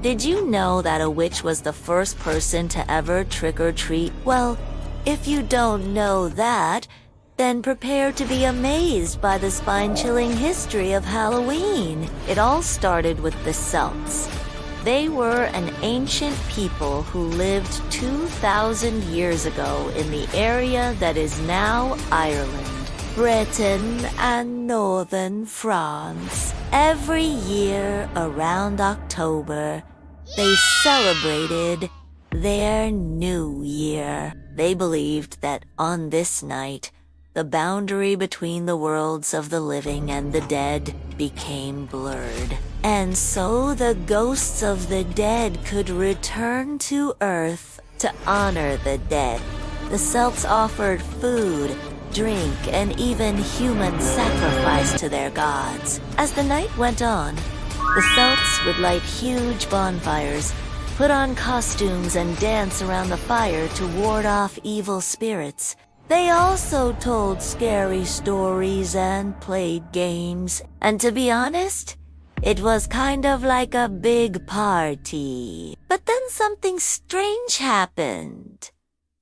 Did you know that a witch was the first person to ever trick-or-treat? Well, if you don't know that, then prepare to be amazed by the spine-chilling history of Halloween. It all started with the Celts. They were an ancient people who lived 2,000 years ago in the area that is now Ireland, Britain, and northern France. Every year around October, they celebrated their New Year. They believed that on this night, the boundary between the worlds of the living and the dead became blurred. And so the ghosts of the dead could return to Earth to honor the dead. The Celts offered food, drink, and even human sacrifice to their gods. As the night went on, the Celts would light huge bonfires, put on costumes, and dance around the fire to ward off evil spirits. They also told scary stories and played games. And to be honest, it was kind of like a big party. But then something strange happened.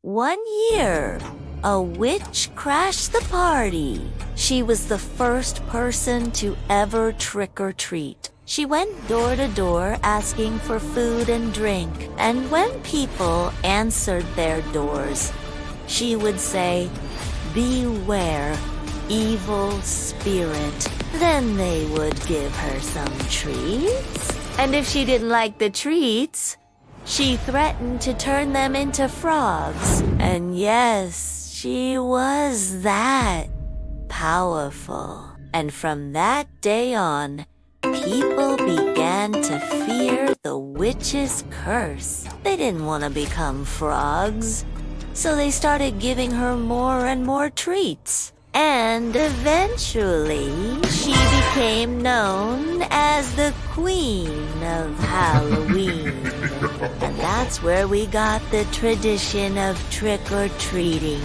One year, a witch crashed the party. She was the first person to ever trick-or-treat. She went door to door asking for food and drink. And when people answered their doors, she would say, "Beware, evil spirit." Then they would give her some treats. And if she didn't like the treats, she threatened to turn them into frogs. And yes, she was that powerful. And from that day on, people began to fear the witch's curse. They didn't want to become frogs. So they started giving her more and more treats. And eventually, she became known as the Queen of Halloween. And that's where we got the tradition of trick-or-treating.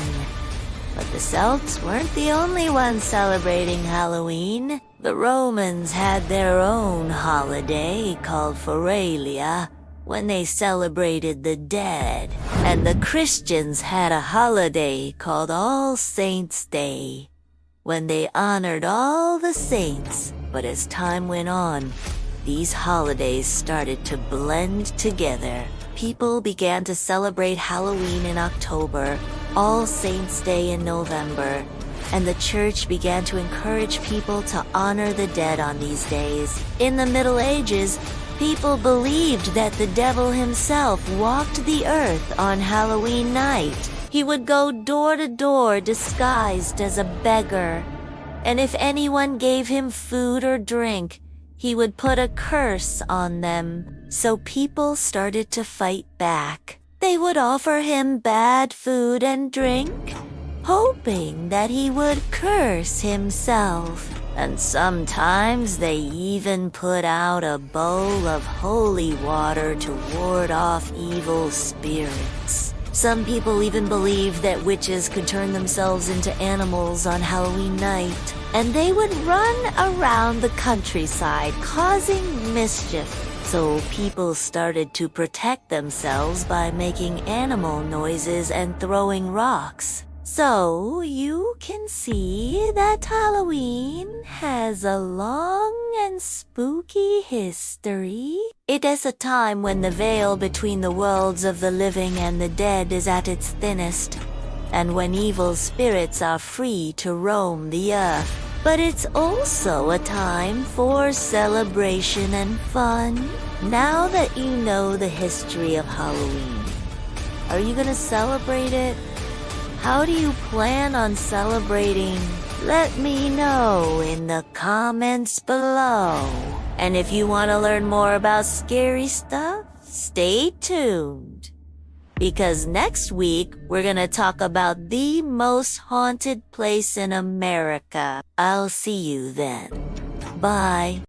But the Celts weren't the only ones celebrating Halloween. The Romans had their own holiday called Feralia, when they celebrated the dead. And the Christians had a holiday called All Saints' Day, when they honored all the saints. But as time went on, these holidays started to blend together. People began to celebrate Halloween in October, All Saints' Day in November, and the church began to encourage people to honor the dead on these days. In the Middle Ages, people believed that the devil himself walked the earth on Halloween night. He would go door to door disguised as a beggar, and if anyone gave him food or drink, he would put a curse on them. So people started to fight back. They would offer him bad food and drink, hoping that he would curse himself. And sometimes they even put out a bowl of holy water to ward off evil spirits. Some people even believed that witches could turn themselves into animals on Halloween night, and they would run around the countryside causing mischief. So people started to protect themselves by making animal noises and throwing rocks. So you can see that Halloween has a long and spooky history. It is a time when the veil between the worlds of the living and the dead is at its thinnest, and when evil spirits are free to roam the earth. But it's also a time for celebration and fun. Now that you know the history of Halloween, are you gonna celebrate it? How do you plan on celebrating? Let me know in the comments below. And if you want to learn more about scary stuff, stay tuned. Because next week, we're gonna talk about the most haunted place in America. I'll see you then. Bye.